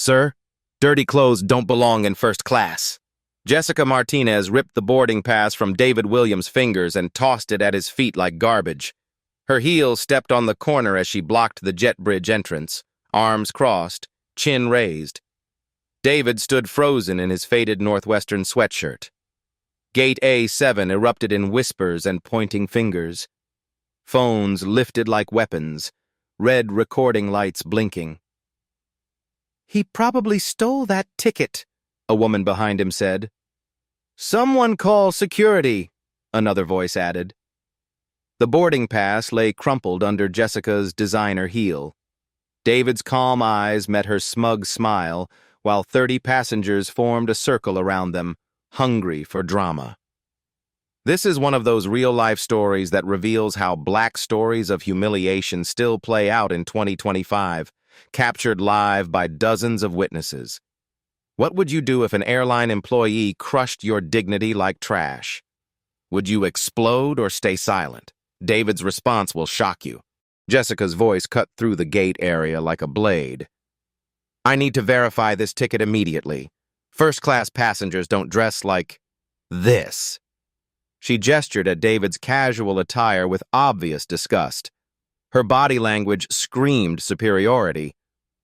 Sir, dirty clothes don't belong in first class. Jessica Martinez ripped the boarding pass from David Williams' fingers and tossed it at his feet like garbage. Her heel stepped on the corner as she blocked the jet bridge entrance, arms crossed, chin raised. David stood frozen in his faded Northwestern sweatshirt. Gate A7 erupted in whispers and pointing fingers. Phones lifted like weapons, red recording lights blinking. "He probably stole that ticket," a woman behind him said. "Someone call security," another voice added. The boarding pass lay crumpled under Jessica's designer heel. David's calm eyes met her smug smile, while 30 passengers formed a circle around them, hungry for drama. This is one of those real-life stories that reveals how black stories of humiliation still play out in 2025, captured live by dozens of witnesses. What would you do if an airline employee crushed your dignity like trash? Would you explode or stay silent? David's response will shock you. Jessica's voice cut through the gate area like a blade. "I need to verify this ticket immediately. First-class passengers don't dress like this." She gestured at David's casual attire with obvious disgust. Her body language screamed superiority.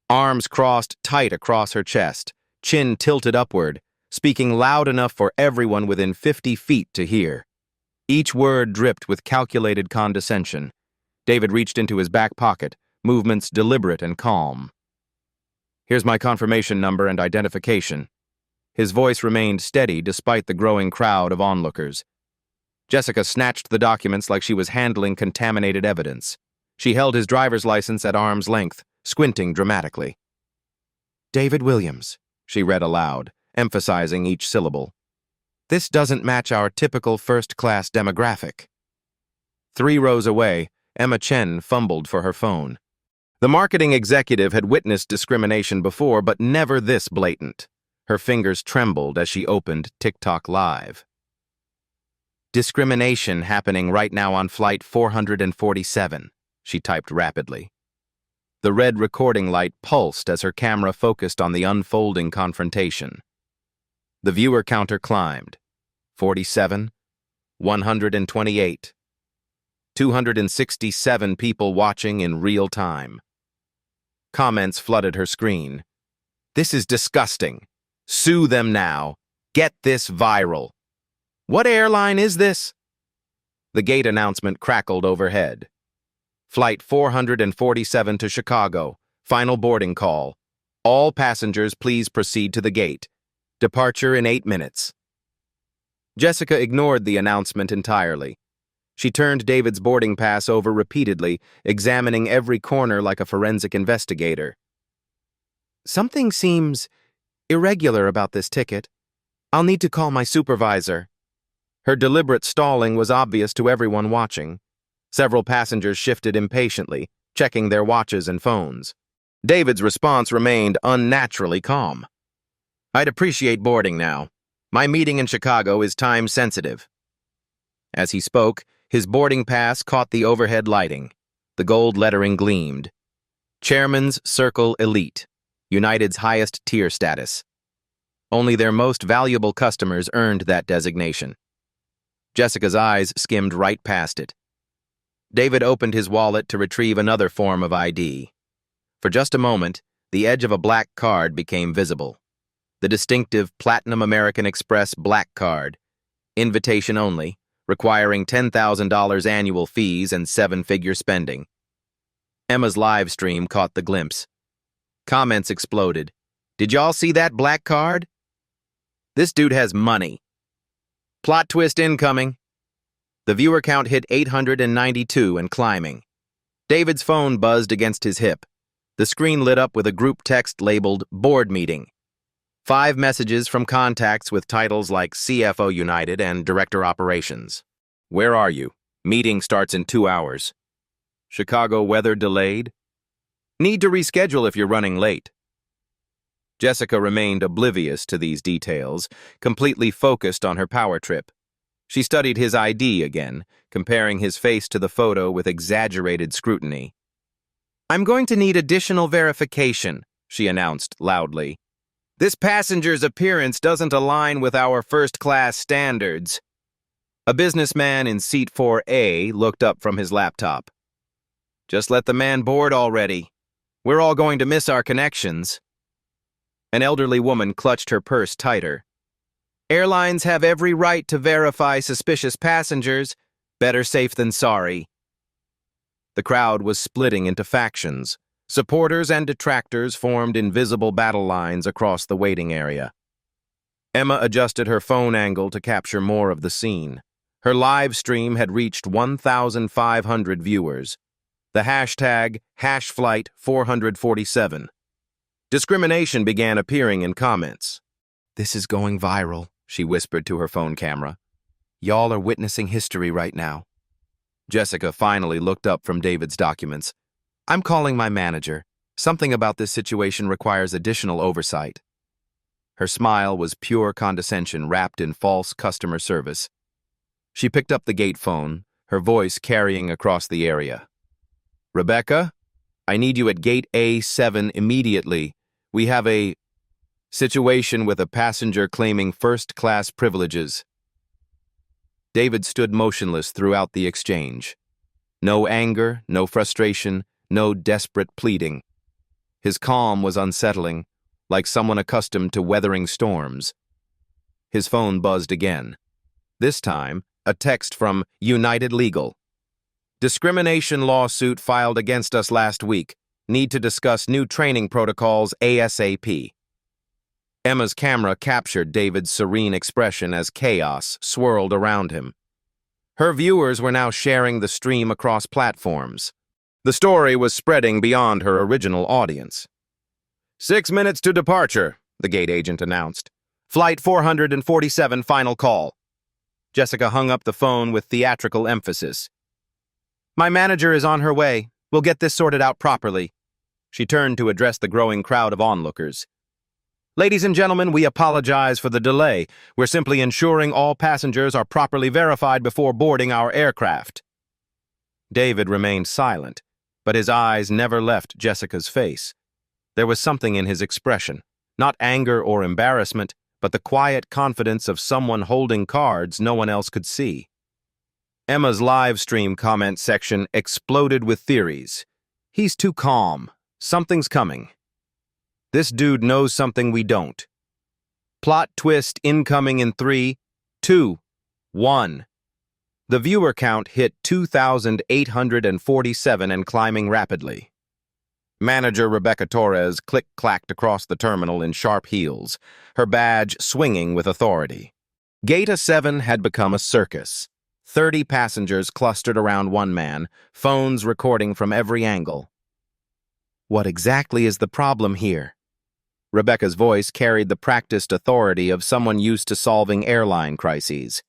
Arms crossed tight across her chest, chin tilted upward, speaking loud enough for everyone within 50 feet to hear. Each word dripped with calculated condescension. David reached into his back pocket, movements deliberate and calm. "Here's my confirmation number and identification." His voice remained steady despite the growing crowd of onlookers. Jessica snatched the documents like she was handling contaminated evidence. She held his driver's license at arm's length, squinting dramatically. "David Williams," she read aloud, emphasizing each syllable. "This doesn't match our typical first-class demographic." 3 rows away, Emma Chen fumbled for her phone. The marketing executive had witnessed discrimination before, but never this blatant. Her fingers trembled as she opened TikTok Live. "Discrimination happening right now on flight 447, she typed rapidly. The red recording light pulsed as her camera focused on the unfolding confrontation. The viewer counter climbed. 47, 128. 267 people watching in real time. Comments flooded her screen. "This is disgusting. Sue them now. Get this viral. What airline is this?" The gate announcement crackled overhead. "Flight 447 to Chicago. Final boarding call. All passengers please proceed to the gate. Departure in 8 minutes." Jessica ignored the announcement entirely. She turned David's boarding pass over repeatedly, examining every corner like a forensic investigator. "Something seems irregular about this ticket. I'll need to call my supervisor." Her deliberate stalling was obvious to everyone watching. Several passengers shifted impatiently, checking their watches and phones. David's response remained unnaturally calm. "I'd appreciate boarding now. My meeting in Chicago is time-sensitive." As he spoke, his boarding pass caught the overhead lighting. The gold lettering gleamed. Chairman's Circle Elite, United's highest tier status. Only their most valuable customers earned that designation. Jessica's eyes skimmed right past it. David opened his wallet to retrieve another form of ID. For just a moment, the edge of a black card became visible. The distinctive Platinum American Express black card, invitation only, requiring $10,000 annual fees and 7-figure spending. Emma's live stream caught the glimpse. Comments exploded. "Did y'all see that black card? This dude has money. Plot twist incoming." The viewer count hit 892 and climbing. David's phone buzzed against his hip. The screen lit up with a group text labeled Board Meeting. 5 messages from contacts with titles like CFO United and Director Operations. "Where are you? Meeting starts in 2 hours. Chicago weather delayed? Need to reschedule if you're running late." Jessica remained oblivious to these details, completely focused on her power trip. She studied his ID again, comparing his face to the photo with exaggerated scrutiny. "I'm going to need additional verification," she announced loudly. "This passenger's appearance doesn't align with our first-class standards." A businessman in seat 4A looked up from his laptop. "Just let the man board already. We're all going to miss our connections." An elderly woman clutched her purse tighter. "Airlines have every right to verify suspicious passengers. Better safe than sorry." The crowd was splitting into factions. Supporters and detractors formed invisible battle lines across the waiting area. Emma adjusted her phone angle to capture more of the scene. Her live stream had reached 1,500 viewers. The hashtag #FlightFlight447. Discrimination began appearing in comments. "This is going viral," she whispered to her phone camera. "Y'all are witnessing history right now." Jessica finally looked up from David's documents. "I'm calling my manager. Something about this situation requires additional oversight." Her smile was pure condescension wrapped in false customer service. She picked up the gate phone, her voice carrying across the area. "Rebecca, I need you at gate A7 immediately. We have a situation with a passenger claiming first-class privileges." David stood motionless throughout the exchange. No anger, no frustration, no desperate pleading. His calm was unsettling, like someone accustomed to weathering storms. His phone buzzed again. This time, a text from United Legal. "Discrimination lawsuit filed against us last week. Need to discuss new training protocols ASAP." Emma's camera captured David's serene expression as chaos swirled around him. Her viewers were now sharing the stream across platforms. The story was spreading beyond her original audience. 6 minutes to departure," the gate agent announced. "Flight 447 final call." Jessica hung up the phone with theatrical emphasis. "My manager is on her way. We'll get this sorted out properly." She turned to address the growing crowd of onlookers. "Ladies and gentlemen, we apologize for the delay. We're simply ensuring all passengers are properly verified before boarding our aircraft." David remained silent, but his eyes never left Jessica's face. There was something in his expression, not anger or embarrassment, but the quiet confidence of someone holding cards no one else could see. Emma's live stream comment section exploded with theories. "He's too calm. Something's coming. This dude knows something we don't. Plot twist incoming in 3, 2, 1. The viewer count hit 2,847 and climbing rapidly. Manager Rebecca Torres click-clacked across the terminal in sharp heels, her badge swinging with authority. Gate A7 had become a circus. 30 passengers clustered around one man, phones recording from every angle. "What exactly is the problem here?" Rebecca's voice carried the practiced authority of someone used to solving airline crises.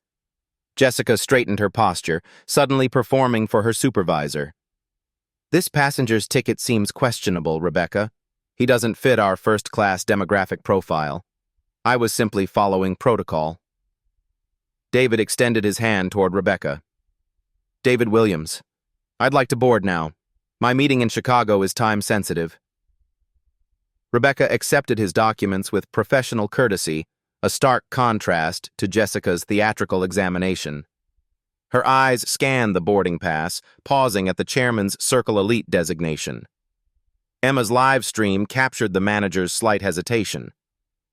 Jessica straightened her posture, suddenly performing for her supervisor. "This passenger's ticket seems questionable, Rebecca. He doesn't fit our first-class demographic profile. I was simply following protocol." David extended his hand toward Rebecca. "David Williams. I'd like to board now. My meeting in Chicago is time-sensitive." Rebecca accepted his documents with professional courtesy, a stark contrast to Jessica's theatrical examination. Her eyes scanned the boarding pass, pausing at the chairman's Circle Elite designation. Emma's live stream captured the manager's slight hesitation.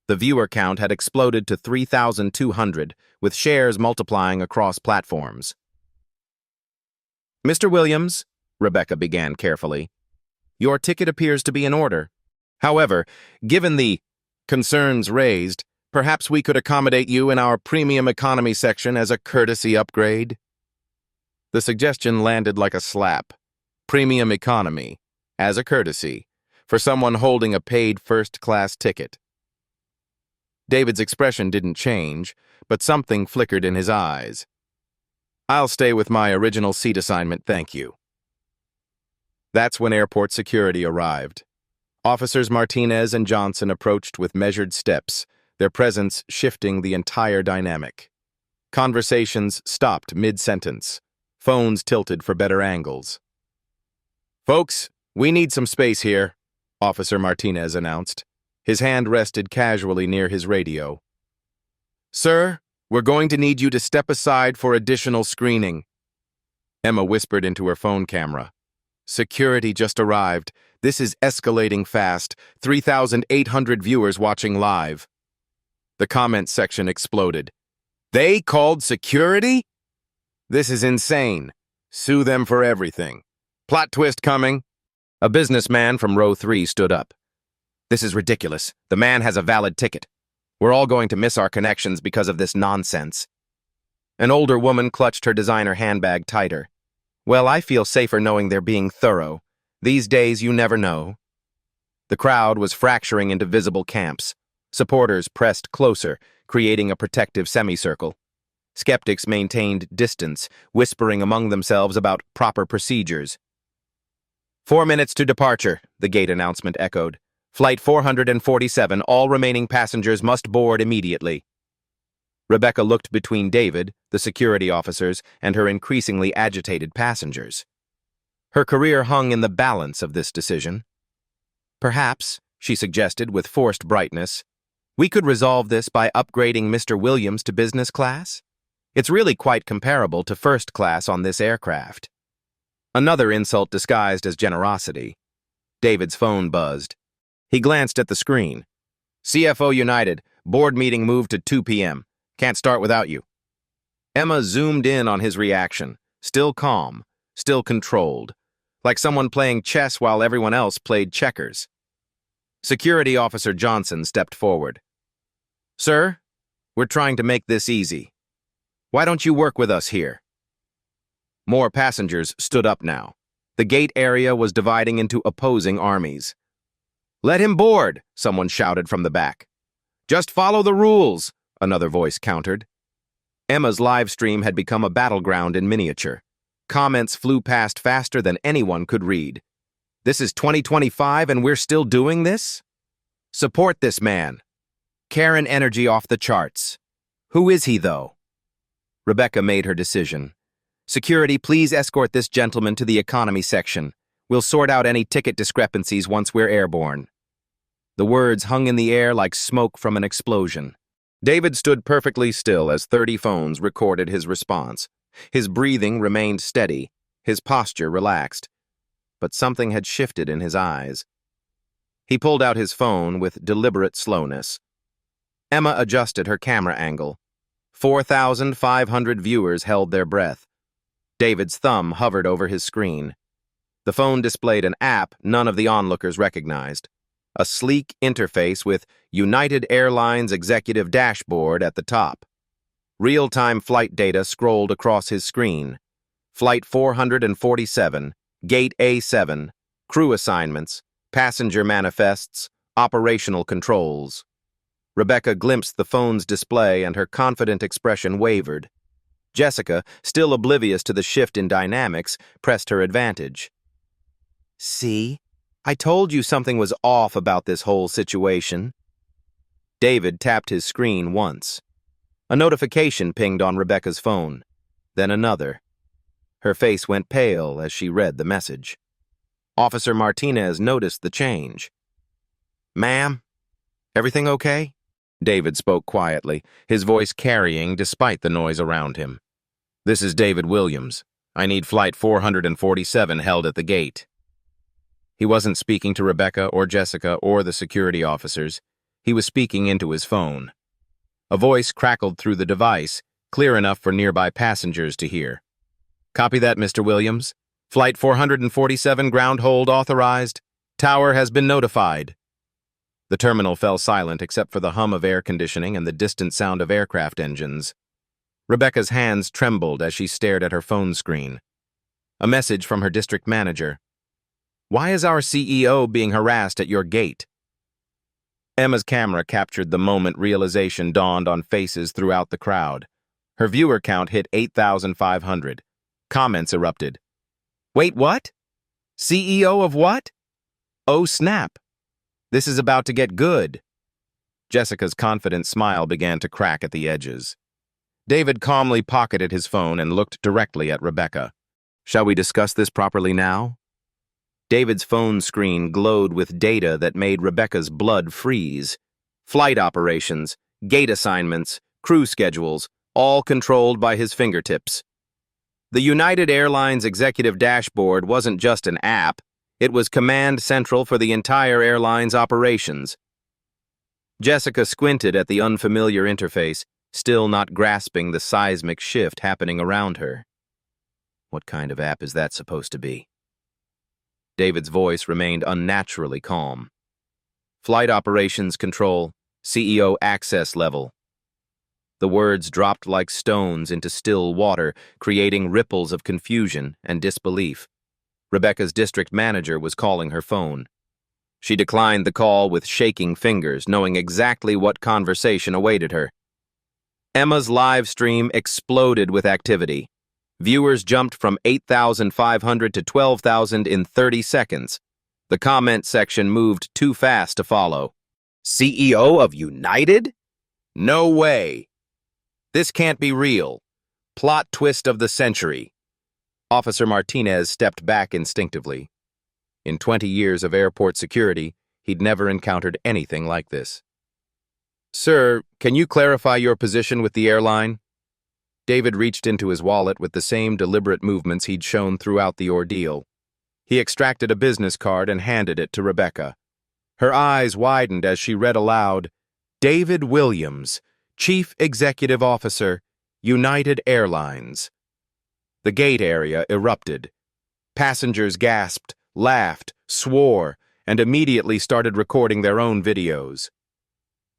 The viewer count had exploded to 3,200, with shares multiplying across platforms. "Mr. Williams," Rebecca began carefully, "your ticket appears to be in order. However, given the concerns raised, perhaps we could accommodate you in our premium economy section as a courtesy upgrade." The suggestion landed like a slap. Premium economy, as a courtesy, for someone holding a paid first-class ticket. David's expression didn't change, but something flickered in his eyes. "I'll stay with my original seat assignment, thank you." That's when airport security arrived. Officers Martinez and Johnson approached with measured steps, their presence shifting the entire dynamic. Conversations stopped mid-sentence, phones tilted for better angles. "Folks, we need some space here," Officer Martinez announced. His hand rested casually near his radio. "Sir, we're going to need you to step aside for additional screening." Emma whispered into her phone camera. "Security just arrived. This is escalating fast. 3,800 viewers watching live." The comment section exploded. "They called security? This is insane. Sue them for everything. Plot twist coming." A businessman from row 3 stood up. "This is ridiculous. The man has a valid ticket. We're all going to miss our connections because of this nonsense." An older woman clutched her designer handbag tighter. "Well, I feel safer knowing they're being thorough. These days, you never know." The crowd was fracturing into visible camps. Supporters pressed closer, creating a protective semicircle. Skeptics maintained distance, whispering among themselves about proper procedures. 4 minutes to departure, the gate announcement echoed. Flight 447, all remaining passengers must board immediately. Rebecca looked between David, the security officers, and her increasingly agitated passengers. Her career hung in the balance of this decision. "Perhaps," she suggested with forced brightness, "we could resolve this by upgrading Mr. Williams to business class? It's really quite comparable to first class on this aircraft." Another insult disguised as generosity. David's phone buzzed. He glanced at the screen. "CFO United, board meeting moved to 2 p.m. Can't start without you." Emma zoomed in on his reaction, still calm, still controlled, like someone playing chess while everyone else played checkers. Security Officer Johnson stepped forward. "Sir, we're trying to make this easy. Why don't you work with us here?" More passengers stood up now. The gate area was dividing into opposing armies. "Let him board," someone shouted from the back. "Just follow the rules," another voice countered. Emma's live stream had become a battleground in miniature. Comments flew past faster than anyone could read. "This is 2025 and we're still doing this? Support this man. Karen energy off the charts. Who is he, though?" Rebecca made her decision. "Security, please escort this gentleman to the economy section. We'll sort out any ticket discrepancies once we're airborne." The words hung in the air like smoke from an explosion. David stood perfectly still as 30 phones recorded his response. His breathing remained steady, his posture relaxed. But something had shifted in his eyes. He pulled out his phone with deliberate slowness. Emma adjusted her camera angle. 4,500 viewers held their breath. David's thumb hovered over his screen. The phone displayed an app none of the onlookers recognized. A sleek interface with United Airlines executive dashboard at the top. Real-time flight data scrolled across his screen. Flight 447, Gate A7, crew assignments, passenger manifests, operational controls. Rebecca glimpsed the phone's display and her confident expression wavered. Jessica, still oblivious to the shift in dynamics, pressed her advantage. "See? I told you something was off about this whole situation." David tapped his screen once. A notification pinged on Rebecca's phone, then another. Her face went pale as she read the message. Officer Martinez noticed the change. "Ma'am, everything okay?" David spoke quietly, his voice carrying despite the noise around him. "This is David Williams. I need flight 447 held at the gate." He wasn't speaking to Rebecca or Jessica or the security officers. He was speaking into his phone. A voice crackled through the device, clear enough for nearby passengers to hear. "Copy that, Mr. Williams. Flight 447 ground hold authorized. Tower has been notified." The terminal fell silent except for the hum of air conditioning and the distant sound of aircraft engines. Rebecca's hands trembled as she stared at her phone screen. A message from her district manager. "Why is our CEO being harassed at your gate?" Emma's camera captured the moment realization dawned on faces throughout the crowd. Her viewer count hit 8,500. Comments erupted. "Wait, what? CEO of what? Oh, snap. This is about to get good." Jessica's confident smile began to crack at the edges. David calmly pocketed his phone and looked directly at Rebecca. "Shall we discuss this properly now?" David's phone screen glowed with data that made Rebecca's blood freeze. Flight operations, gate assignments, crew schedules, all controlled by his fingertips. The United Airlines executive dashboard wasn't just an app, it was command central for the entire airline's operations. Jessica squinted at the unfamiliar interface, still not grasping the seismic shift happening around her. What kind of app is that supposed to be? David's voice remained unnaturally calm. Flight operations control, CEO access level. The words dropped like stones into still water, creating ripples of confusion and disbelief. Rebecca's district manager was calling her phone. She declined the call with shaking fingers, knowing exactly what conversation awaited her. Emma's live stream exploded with activity. Viewers jumped from 8,500 to 12,000 in 30 seconds. The comment section moved too fast to follow. CEO of United? No way. This can't be real. Plot twist of the century. Officer Martinez stepped back instinctively. In 20 years of airport security, he'd never encountered anything like this. Sir, can you clarify your position with the airline? David reached into his wallet with the same deliberate movements he'd shown throughout the ordeal. He extracted a business card and handed it to Rebecca. Her eyes widened as she read aloud, David Williams, Chief Executive Officer, United Airlines. The gate area erupted. Passengers gasped, laughed, swore, and immediately started recording their own videos.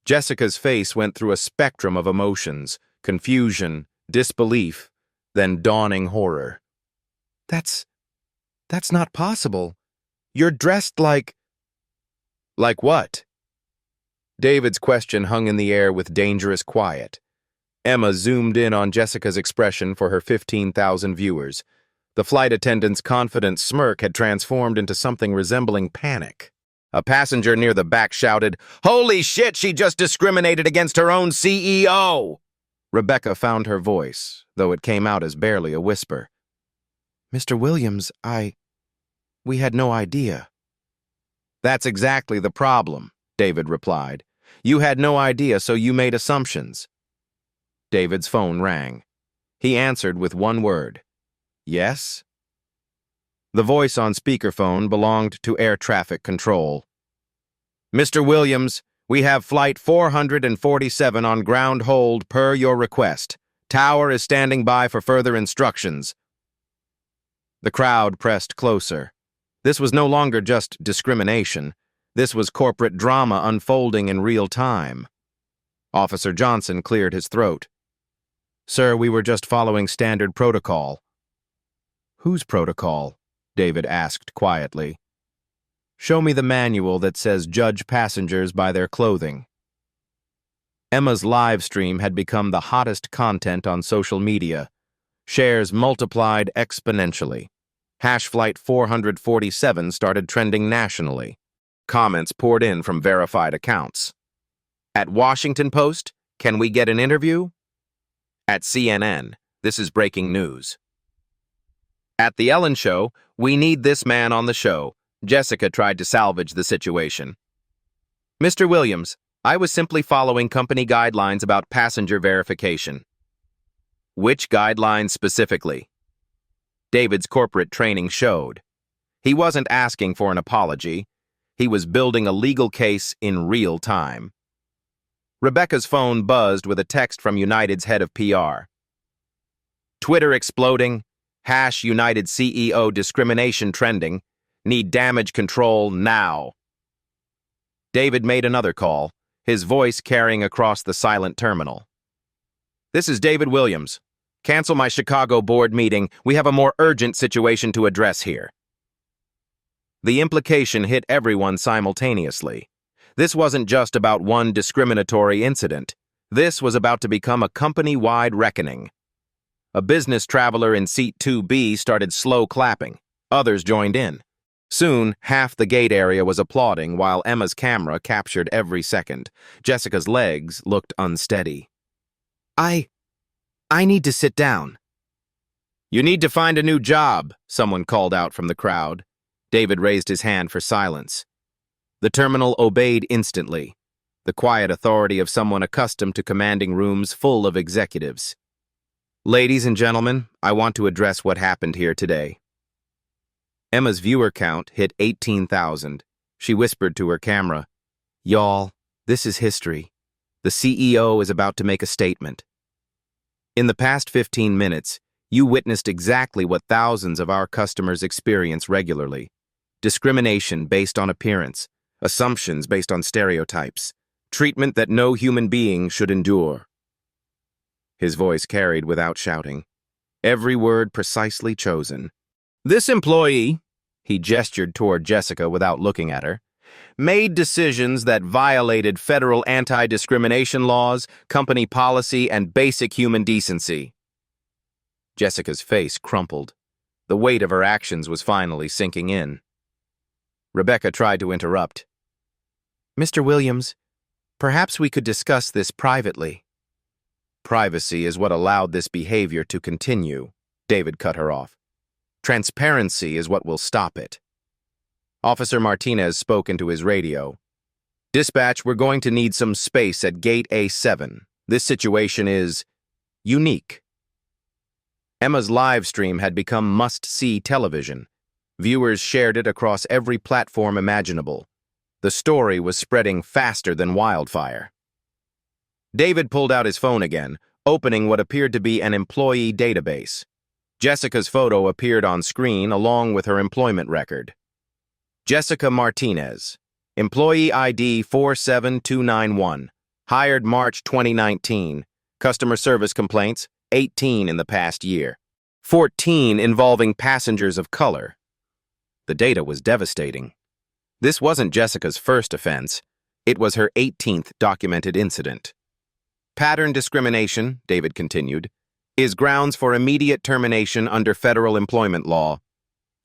Jessica's face went through a spectrum of emotions, confusion, disbelief, then dawning horror. That's not possible. You're dressed like... Like what? David's question hung in the air with dangerous quiet. Emma zoomed in on Jessica's expression for her 15,000 viewers. The flight attendant's confident smirk had transformed into something resembling panic. A passenger near the back shouted, "Holy shit, she just discriminated against her own CEO!" Rebecca found her voice, though it came out as barely a whisper. Mr. Williams, we had no idea. That's exactly the problem, David replied. You had no idea, so you made assumptions. David's phone rang. He answered with one word. Yes? The voice on speakerphone belonged to air traffic control. Mr. Williams, we have flight 447 on ground hold per your request. Tower is standing by for further instructions. The crowd pressed closer. This was no longer just discrimination. This was corporate drama unfolding in real time. Officer Johnson cleared his throat. Sir, we were just following standard protocol. Whose protocol? David asked quietly. Show me the manual that says judge passengers by their clothing. Emma's live stream had become the hottest content on social media. Shares multiplied exponentially. Flight 447 started trending nationally. Comments poured in from verified accounts. At Washington Post, can we get an interview? At CNN, this is breaking news. At The Ellen Show, we need this man on the show. Jessica tried to salvage the situation. Mr. Williams, I was simply following company guidelines about passenger verification. Which guidelines specifically? David's corporate training showed. He wasn't asking for an apology. He was building a legal case in real time. Rebecca's phone buzzed with a text from United's head of PR. Twitter exploding. #United CEO discrimination trending. Need damage control now. David made another call, his voice carrying across the silent terminal. This is David Williams. Cancel my Chicago board meeting. We have a more urgent situation to address here. The implication hit everyone simultaneously. This wasn't just about one discriminatory incident. This was about to become a company-wide reckoning. A business traveler in seat 2B started slow clapping. Others joined in. Soon, half the gate area was applauding while Emma's camera captured every second. Jessica's legs looked unsteady. I need to sit down. You need to find a new job, someone called out from the crowd. David raised his hand for silence. The terminal obeyed instantly, the quiet authority of someone accustomed to commanding rooms full of executives. Ladies and gentlemen, I want to address what happened here today. Emma's viewer count hit 18,000. She whispered to her camera, "Y'all, this is history. The CEO is about to make a statement." In the past 15 minutes, you witnessed exactly what thousands of our customers experience regularly. Discrimination based on appearance, assumptions based on stereotypes, treatment that no human being should endure. His voice carried without shouting, every word precisely chosen. This employee, he gestured toward Jessica without looking at her, made decisions that violated federal anti-discrimination laws, company policy, and basic human decency. Jessica's face crumpled. The weight of her actions was finally sinking in. Rebecca tried to interrupt. "Mr. Williams, perhaps we could discuss this privately." "Privacy is what allowed this behavior to continue," David cut her off. "Transparency is what will stop it." Officer Martinez spoke into his radio. "Dispatch, we're going to need some space at Gate A7. This situation is unique." Emma's live stream had become must-see television. Viewers shared it across every platform imaginable. The story was spreading faster than wildfire. David pulled out his phone again, opening what appeared to be an employee database. Jessica's photo appeared on screen along with her employment record. Jessica Martinez, employee ID 47291, hired March 2019, customer service complaints 18 in the past year, 14 involving passengers of color. The data was devastating. This wasn't Jessica's first offense, it was her 18th documented incident. Pattern discrimination, David continued, is grounds for immediate termination under federal employment law.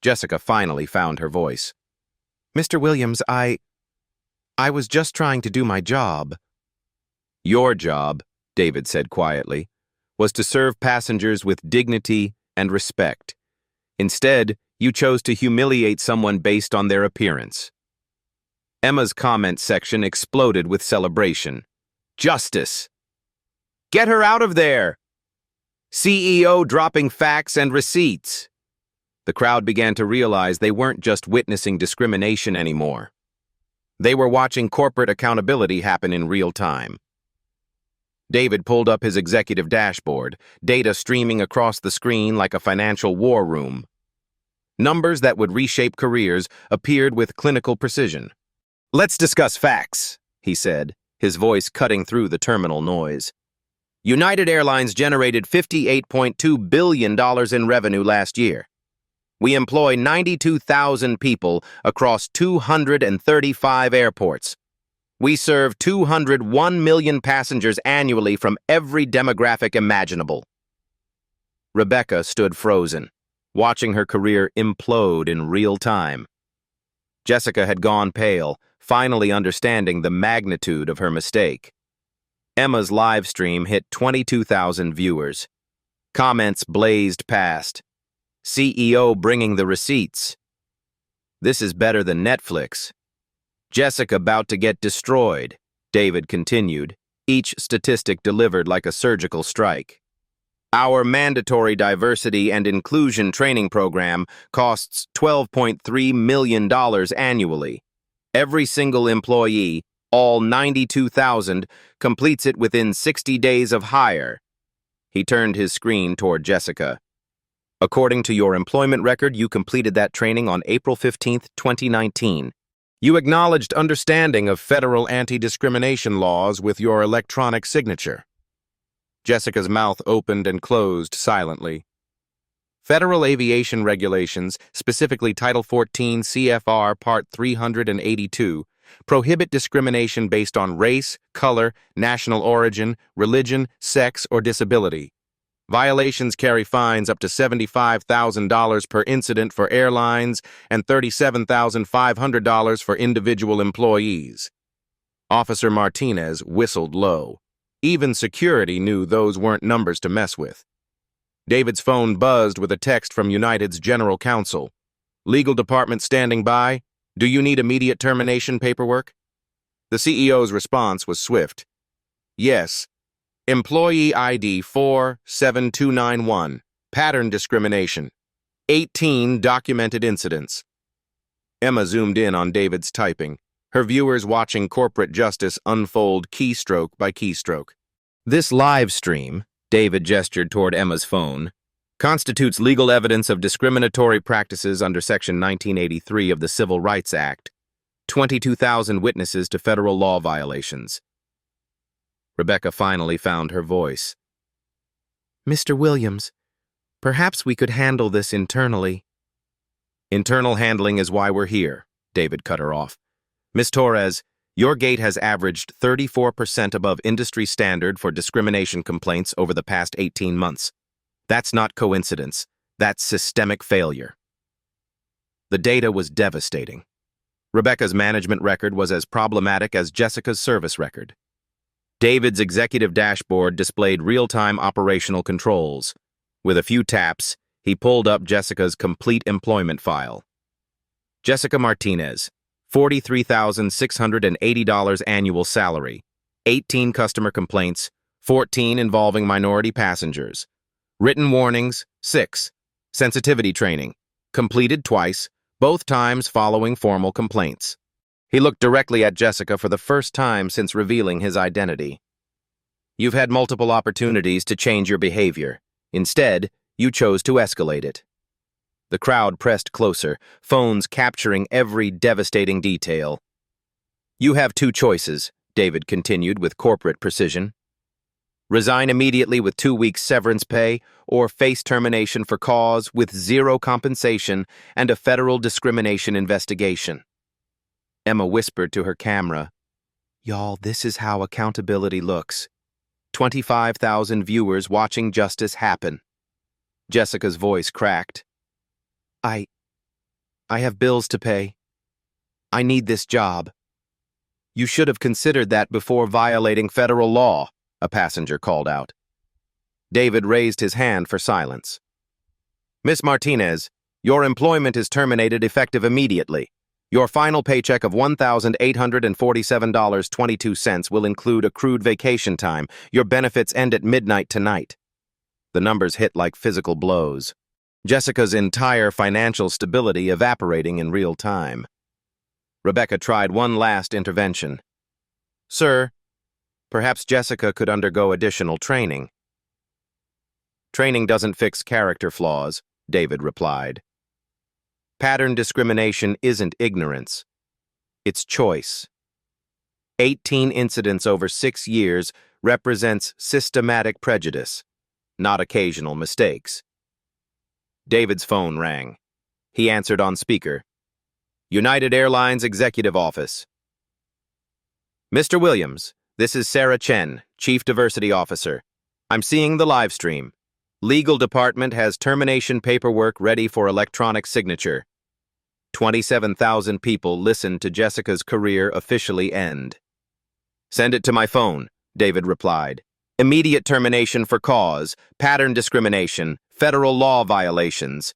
Jessica finally found her voice. "Mr. Williams, I was just trying to do my job." "Your job," David said quietly, "was to serve passengers with dignity and respect. Instead, you chose to humiliate someone based on their appearance." Emma's comment section exploded with celebration. "Justice! Get her out of there! CEO dropping facts and receipts!" The crowd began to realize they weren't just witnessing discrimination anymore. They were watching corporate accountability happen in real time. David pulled up his executive dashboard, data streaming across the screen like a financial war room. Numbers that would reshape careers appeared with clinical precision. "Let's discuss facts," he said, his voice cutting through the terminal noise. United Airlines generated $58.2 billion in revenue last year. We employ 92,000 people across 235 airports. We serve 201 million passengers annually from every demographic imaginable. Rebecca stood frozen, watching her career implode in real time. Jessica had gone pale, finally understanding the magnitude of her mistake. Emma's live stream hit 22,000 viewers. Comments blazed past. CEO bringing the receipts. This is better than Netflix. Jessica about to get destroyed, David continued, each statistic delivered like a surgical strike. Our mandatory diversity and inclusion training program costs $12.3 million annually. Every single employee, all 92,000, completes it within 60 days of hire. He turned his screen toward Jessica. According to your employment record, you completed that training on April 15, 2019. You acknowledged understanding of federal anti-discrimination laws with your electronic signature. Jessica's mouth opened and closed silently. Federal aviation regulations, specifically Title 14 CFR Part 382, prohibit discrimination based on race, color, national origin, religion, sex, or disability. Violations carry fines up to $75,000 per incident for airlines and $37,500 for individual employees. Officer Martinez whistled low. Even security knew those weren't numbers to mess with. David's phone buzzed with a text from United's general counsel. Legal department standing by. Do you need immediate termination paperwork? The CEO's response was swift. Yes. Employee ID 47291. Pattern discrimination. 18 documented incidents. Emma zoomed in on David's typing, her viewers watching corporate justice unfold keystroke by keystroke. This live stream, David gestured toward Emma's phone, constitutes legal evidence of discriminatory practices under Section 1983 of the Civil Rights Act, 22,000 witnesses to federal law violations. Rebecca finally found her voice. Mr. Williams, perhaps we could handle this internally. Internal handling is why we're here, David cut her off. Ms. Torres, your gate has averaged 34% above industry standard for discrimination complaints over the past 18 months. That's not coincidence. That's systemic failure. The data was devastating. Rebecca's management record was as problematic as Jessica's service record. David's executive dashboard displayed real-time operational controls. With a few taps, he pulled up Jessica's complete employment file. Jessica Martinez, $43,680 annual salary, 18 customer complaints, 14 involving minority passengers. Written warnings, 6. Sensitivity training, completed twice, both times following formal complaints. He looked directly at Jessica for the first time since revealing his identity. You've had multiple opportunities to change your behavior. Instead, you chose to escalate it. The crowd pressed closer, phones capturing every devastating detail. You have two choices, David continued with corporate precision. Resign immediately with 2 weeks severance pay, or face termination for cause with zero compensation and a federal discrimination investigation. Emma whispered to her camera, "Y'all, this is how accountability looks. 25,000 viewers watching justice happen." Jessica's voice cracked. I have bills to pay. I need this job." "You should have considered that before violating federal law," a passenger called out. David raised his hand for silence. "Miss Martinez, your employment is terminated effective immediately. Your final paycheck of $1,847.22 will include accrued vacation time. Your benefits end at midnight tonight." The numbers hit like physical blows. Jessica's entire financial stability evaporating in real time. Rebecca tried one last intervention. "Sir, perhaps Jessica could undergo additional training." "Training doesn't fix character flaws," David replied. "Pattern discrimination isn't ignorance. It's choice. 18 incidents over 6 years represents systematic prejudice, not occasional mistakes." David's phone rang. He answered on speaker. "United Airlines Executive Office." "Mr. Williams, this is Sarah Chen, Chief Diversity Officer. I'm seeing the live stream. Legal department has termination paperwork ready for electronic signature." 27,000 people listened to Jessica's career officially end. "Send it to my phone," David replied. "Immediate termination for cause, pattern discrimination, federal law violations."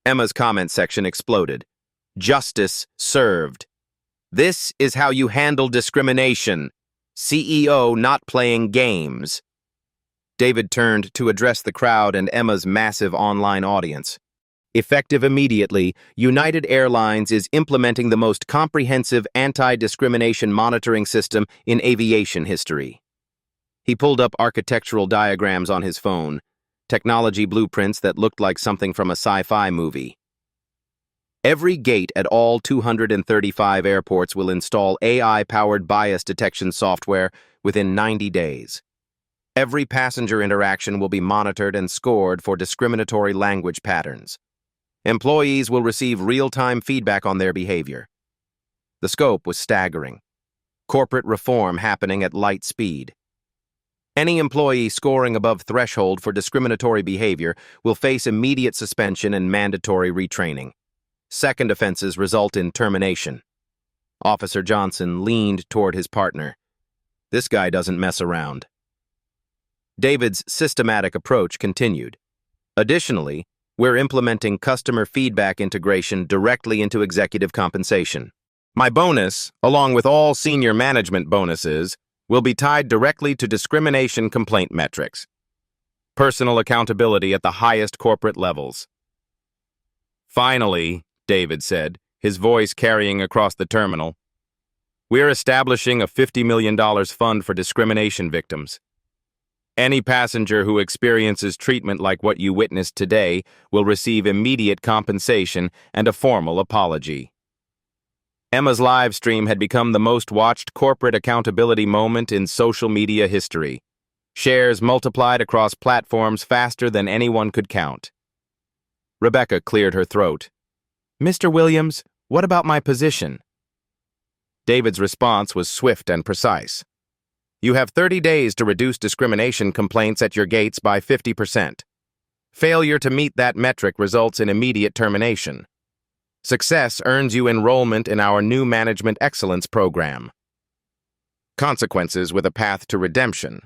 Emma's comment section exploded. "Justice served. This is how you handle discrimination. CEO not playing games." David turned to address the crowd and Emma's massive online audience. "Effective immediately, United Airlines is implementing the most comprehensive anti-discrimination monitoring system in aviation history." He pulled up architectural diagrams on his phone, technology blueprints that looked like something from a sci-fi movie. Every gate at all 235 airports will install AI-powered bias detection software within 90 days. Every passenger interaction will be monitored and scored for discriminatory language patterns. Employees will receive real-time feedback on their behavior. The scope was staggering. Corporate reform happening at light speed. Any employee scoring above threshold for discriminatory behavior will face immediate suspension and mandatory retraining. Second offenses result in termination. Officer Johnson leaned toward his partner. This guy doesn't mess around. David's systematic approach continued. Additionally, We're implementing customer feedback integration directly into executive compensation. My bonus, along with all senior management bonuses, will be tied directly to discrimination complaint metrics. Personal accountability at the highest corporate levels. Finally, David said, his voice carrying across the terminal, we're establishing a $50 million fund for discrimination victims. Any passenger who experiences treatment like what you witnessed today will receive immediate compensation and a formal apology. Emma's live stream had become the most watched corporate accountability moment in social media history. Shares multiplied across platforms faster than anyone could count. Rebecca cleared her throat. Mr. Williams, what about my position? David's response was swift and precise. You have 30 days to reduce discrimination complaints at your gates by 50%. Failure to meet that metric results in immediate termination. Success earns you enrollment in our new Management Excellence program. Consequences with a path to redemption,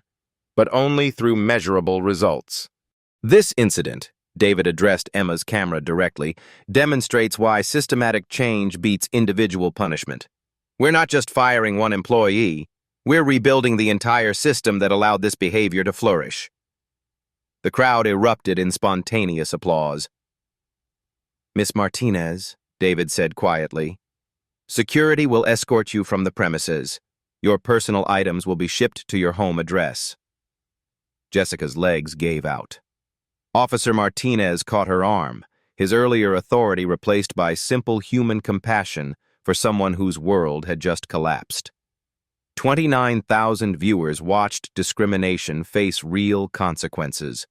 but only through measurable results. This incident, David addressed Emma's camera directly, demonstrates why systematic change beats individual punishment. We're not just firing one employee, we're rebuilding the entire system that allowed this behavior to flourish. The crowd erupted in spontaneous applause. Miss Martinez, David said quietly, security will escort you from the premises. Your personal items will be shipped to your home address. Jessica's legs gave out. Officer Martinez caught her arm, his earlier authority replaced by simple human compassion for someone whose world had just collapsed. 29,000 viewers watched discrimination face real consequences.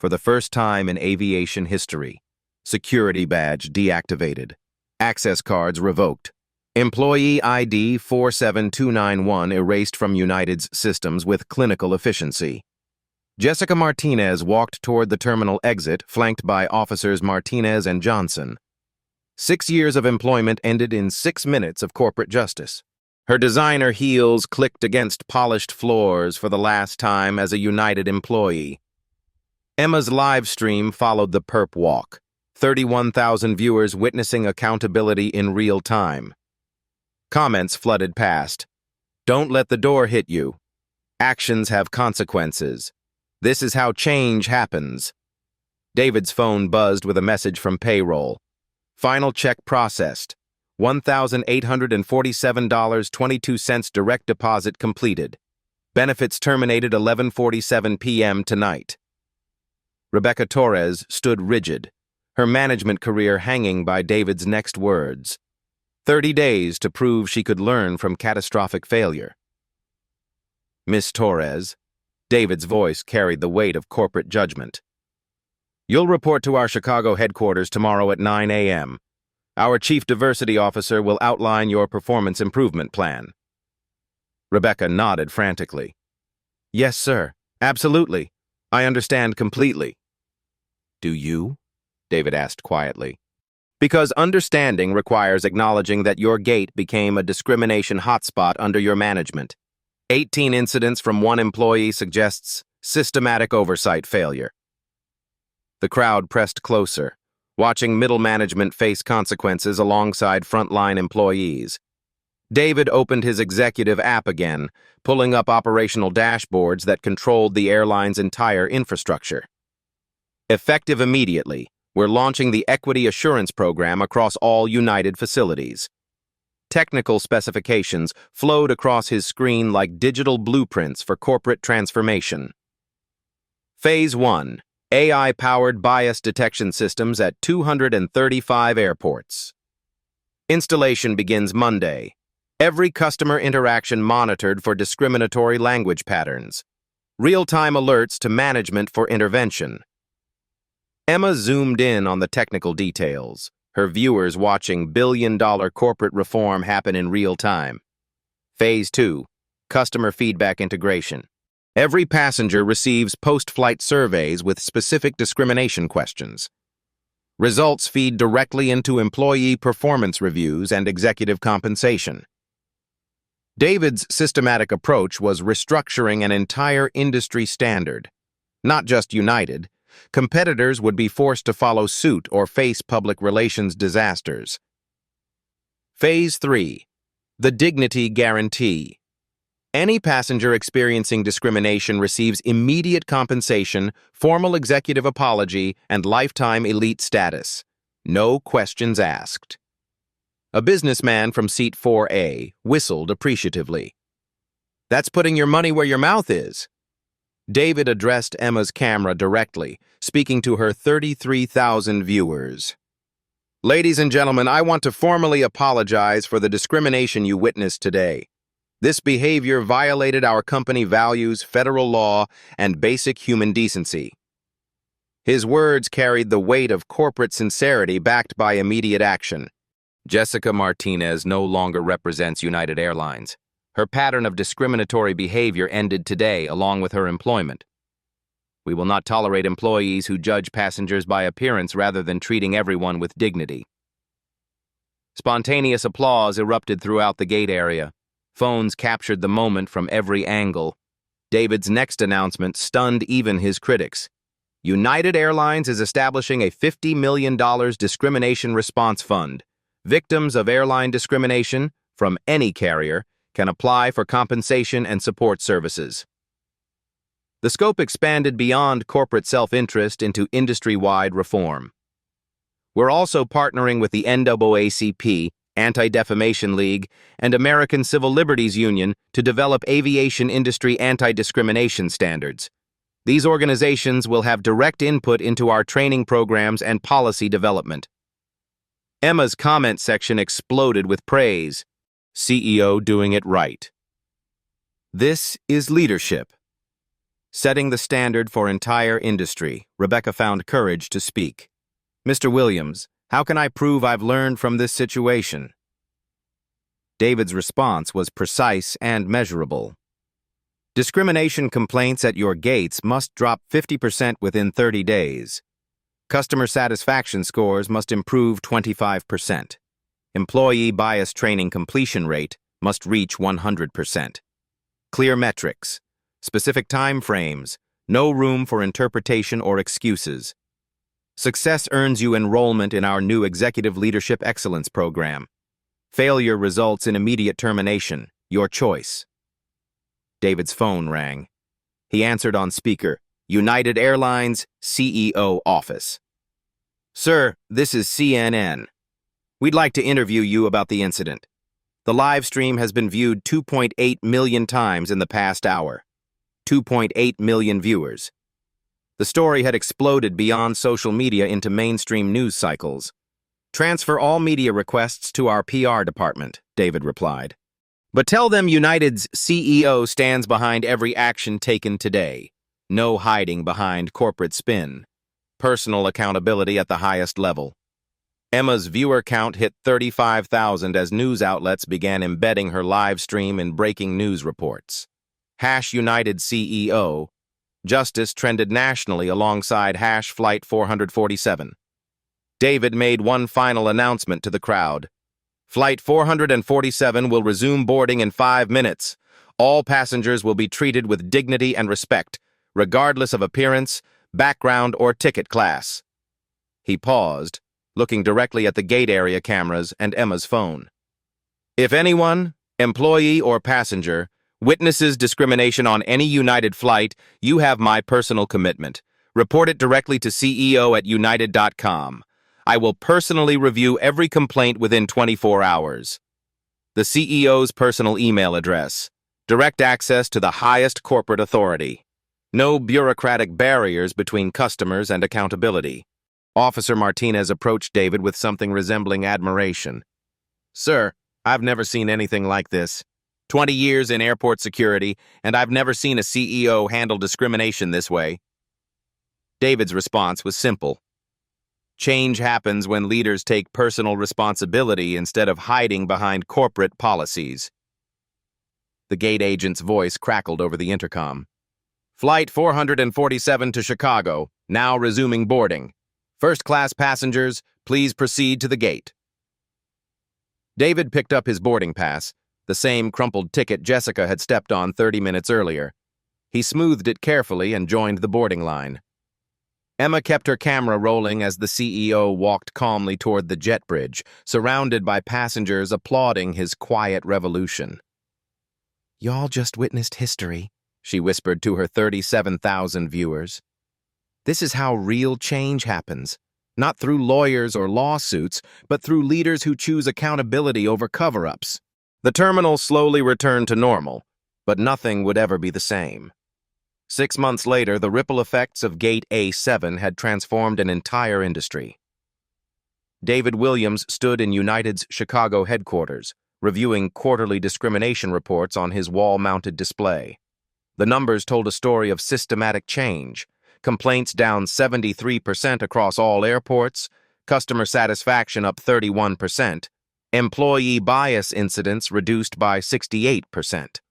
For the first time in aviation history, security badge deactivated, access cards revoked, employee ID 47291 erased from United's systems with clinical efficiency. Jessica Martinez walked toward the terminal exit, flanked by officers Martinez and Johnson. 6 years of employment ended in 6 minutes of corporate justice. Her designer heels clicked against polished floors for the last time as a United employee. Emma's live stream followed the perp walk, 31,000 viewers witnessing accountability in real time. Comments flooded past. Don't let the door hit you. Actions have consequences. This is how change happens. David's phone buzzed with a message from payroll. Final check processed. $1,847.22 direct deposit completed. Benefits terminated 11:47 p.m. tonight. Rebecca Torres stood rigid, her management career hanging by David's next words. 30 days to prove she could learn from catastrophic failure. Miss Torres, David's voice carried the weight of corporate judgment. You'll report to our Chicago headquarters tomorrow at 9 a.m. Our Chief Diversity Officer will outline your performance improvement plan. Rebecca nodded frantically. Yes, sir. Absolutely. I understand completely. Do you? David asked quietly. Because understanding requires acknowledging that your gate became a discrimination hotspot under your management. 18 incidents from one employee suggests systematic oversight failure. The crowd pressed closer, watching middle management face consequences alongside frontline employees. David opened his executive app again, pulling up operational dashboards that controlled the airline's entire infrastructure. Effective immediately, we're launching the Equity Assurance Program across all United facilities. Technical specifications flowed across his screen like digital blueprints for corporate transformation. Phase 1. AI-powered bias detection systems at 235 airports. Installation begins Monday. Every customer interaction monitored for discriminatory language patterns. Real-time alerts to management for intervention. Emma zoomed in on the technical details, her viewers watching billion-dollar corporate reform happen in real time. Phase 2. Customer feedback integration. Every passenger receives post-flight surveys with specific discrimination questions. Results feed directly into employee performance reviews and executive compensation. David's systematic approach was restructuring an entire industry standard, not just United, competitors would be forced to follow suit or face public relations disasters. Phase 3. The Dignity Guarantee. Any passenger experiencing discrimination receives immediate compensation, formal executive apology, and lifetime elite status. No questions asked. A businessman from seat 4A whistled appreciatively. "That's putting your money where your mouth is." David addressed Emma's camera directly, speaking to her 33,000 viewers. "Ladies and gentlemen, I want to formally apologize for the discrimination you witnessed today. This behavior violated our company values, federal law, and basic human decency." His words carried the weight of corporate sincerity backed by immediate action. Jessica Martinez no longer represents United Airlines. Her pattern of discriminatory behavior ended today, along with her employment. We will not tolerate employees who judge passengers by appearance rather than treating everyone with dignity. Spontaneous applause erupted throughout the gate area. Phones captured the moment from every angle. David's next announcement stunned even his critics. United Airlines is establishing a $50 million discrimination response fund. Victims of airline discrimination, from any carrier, can apply for compensation and support services. The scope expanded beyond corporate self-interest into industry-wide reform. We're also partnering with the NAACP, Anti-Defamation League, and American Civil Liberties Union to develop aviation industry anti-discrimination standards. These organizations will have direct input into our training programs and policy development. Emma's comment section exploded with praise. CEO doing it right. This is leadership. Setting the standard for entire industry, Rebecca found courage to speak. "Mr. Williams, how can I prove I've learned from this situation?" David's response was precise and measurable. "Discrimination complaints at your gates must drop 50% within 30 days. Customer satisfaction scores must improve 25%. Employee bias training completion rate must reach 100%. Clear metrics, specific time frames, no room for interpretation or excuses. Success earns you enrollment in our new Executive Leadership Excellence Program. Failure results in immediate termination. Your choice." David's phone rang. He answered on speaker. United Airlines CEO office. "Sir, this is CNN. We'd like to interview you about the incident. The live stream has been viewed 2.8 million times in the past hour. 2.8 million viewers." The story had exploded beyond social media into mainstream news cycles. "Transfer all media requests to our PR department," David replied. "But tell them United's CEO stands behind every action taken today. No hiding behind corporate spin. Personal accountability at the highest level." Emma's viewer count hit 35,000 as news outlets began embedding her live stream in breaking news reports. #United CEO. Justice trended nationally alongside #Flight 447. David made one final announcement to the crowd. "Flight 447 will resume boarding in 5 minutes. All passengers will be treated with dignity and respect, regardless of appearance, background, or ticket class." He paused, looking directly at the gate area cameras and Emma's phone. "If anyone, employee or passenger, witnesses discrimination on any United flight, you have my personal commitment. Report it directly to CEO@united.com. I will personally review every complaint within 24 hours. The CEO's personal email address. Direct access to the highest corporate authority. No bureaucratic barriers between customers and accountability." Officer Martinez approached David with something resembling admiration. "Sir, I've never seen anything like this. 20 years in airport security, and I've never seen a CEO handle discrimination this way." David's response was simple. Change happens when leaders take personal responsibility instead of hiding behind corporate policies. The gate agent's voice crackled over the intercom. "Flight 447 to Chicago, now resuming boarding. First-class passengers, please proceed to the gate." David picked up his boarding pass, the same crumpled ticket Jessica had stepped on 30 minutes earlier. He smoothed it carefully and joined the boarding line. Emma kept her camera rolling as the CEO walked calmly toward the jet bridge, surrounded by passengers applauding his quiet revolution. "Y'all just witnessed history," she whispered to her 37,000 viewers. "This is how real change happens, not through lawyers or lawsuits, but through leaders who choose accountability over cover-ups." The terminal slowly returned to normal, but nothing would ever be the same. 6 months later, the ripple effects of Gate A7 had transformed an entire industry. David Williams stood in United's Chicago headquarters, reviewing quarterly discrimination reports on his wall-mounted display. The numbers told a story of systematic change: complaints down 73% across all airports, customer satisfaction up 31%, employee bias incidents reduced by 68%.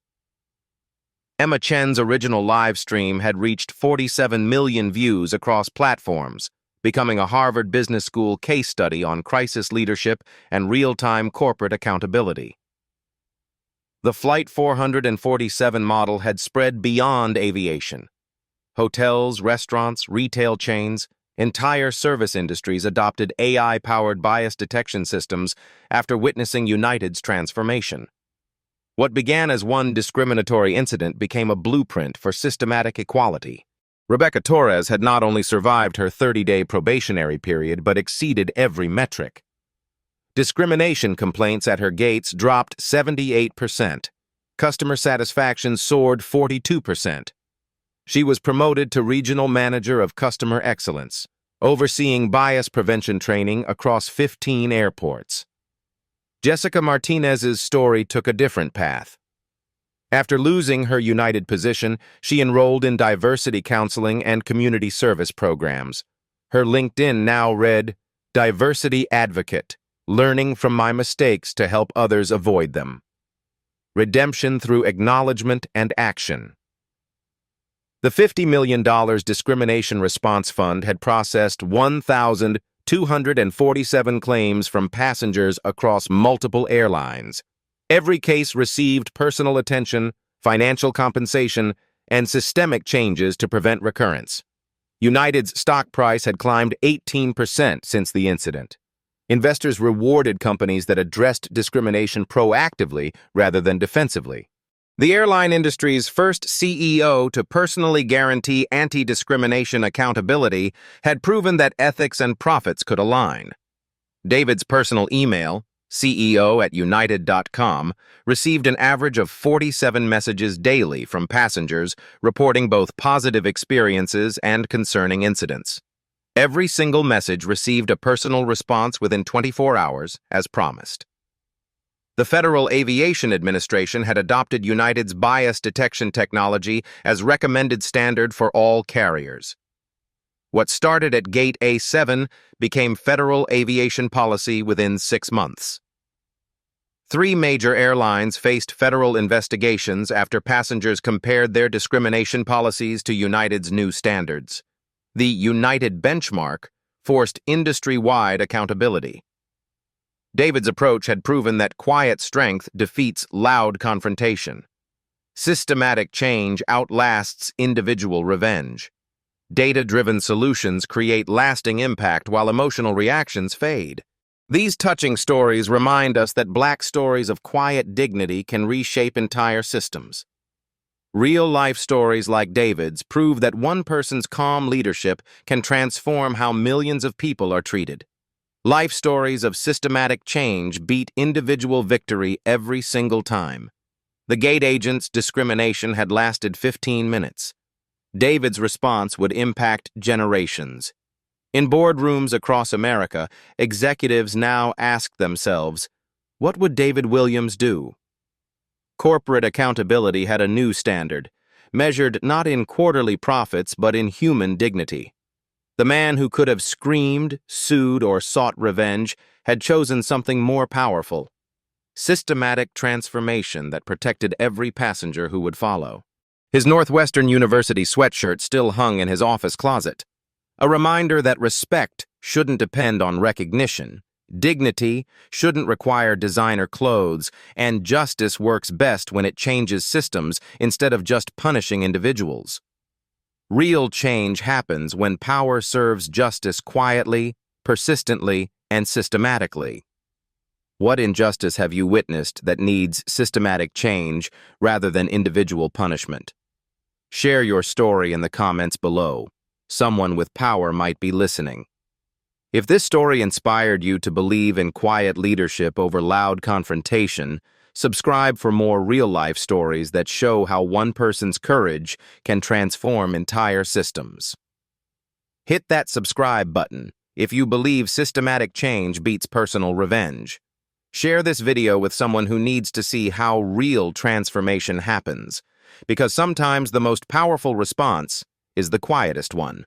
Emma Chen's original live stream had reached 47 million views across platforms, becoming a Harvard Business School case study on crisis leadership and real-time corporate accountability. The Flight 447 model had spread beyond aviation. Hotels, restaurants, retail chains, entire service industries adopted AI-powered bias detection systems after witnessing United's transformation. What began as one discriminatory incident became a blueprint for systematic equality. Rebecca Torres had not only survived her 30-day probationary period, but exceeded every metric. Discrimination complaints at her gates dropped 78%. Customer satisfaction soared 42%. She was promoted to Regional Manager of Customer Excellence, overseeing bias prevention training across 15 airports. Jessica Martinez's story took a different path. After losing her United position, she enrolled in diversity counseling and community service programs. Her LinkedIn now read, "Diversity Advocate, learning from my mistakes to help others avoid them. Redemption through acknowledgement and action." The $50 million Discrimination Response Fund had processed 1,247 claims from passengers across multiple airlines. Every case received personal attention, financial compensation, and systemic changes to prevent recurrence. United's stock price had climbed 18% since the incident. Investors rewarded companies that addressed discrimination proactively rather than defensively. The airline industry's first CEO to personally guarantee anti-discrimination accountability had proven that ethics and profits could align. David's personal email, ceo@united.com, received an average of 47 messages daily from passengers reporting both positive experiences and concerning incidents. Every single message received a personal response within 24 hours, as promised. The Federal Aviation Administration had adopted United's bias detection technology as recommended standard for all carriers. What started at Gate A7 became federal aviation policy within 6 months. 3 major airlines faced federal investigations after passengers compared their discrimination policies to United's new standards. The United benchmark forced industry-wide accountability. David's approach had proven that quiet strength defeats loud confrontation. Systematic change outlasts individual revenge. Data-driven solutions create lasting impact while emotional reactions fade. These touching stories remind us that Black stories of quiet dignity can reshape entire systems. Real-life stories like David's prove that one person's calm leadership can transform how millions of people are treated. Life stories of systematic change beat individual victory every single time. The gate agent's discrimination had lasted 15 minutes. David's response would impact generations. In boardrooms across America, executives now ask themselves, what would David Williams do? Corporate accountability had a new standard, measured not in quarterly profits but in human dignity. The man who could have screamed, sued, or sought revenge had chosen something more powerful: systematic transformation that protected every passenger who would follow. His Northwestern University sweatshirt still hung in his office closet, a reminder that respect shouldn't depend on recognition, dignity shouldn't require designer clothes, and justice works best when it changes systems instead of just punishing individuals. Real change happens when power serves justice quietly, persistently, and systematically. What injustice have you witnessed that needs systematic change rather than individual punishment? Share your story in the comments below. Someone with power might be listening. If this story inspired you to believe in quiet leadership over loud confrontation, subscribe for more real-life stories that show how one person's courage can transform entire systems. Hit that subscribe button if you believe systematic change beats personal revenge. Share this video with someone who needs to see how real transformation happens, because sometimes the most powerful response is the quietest one.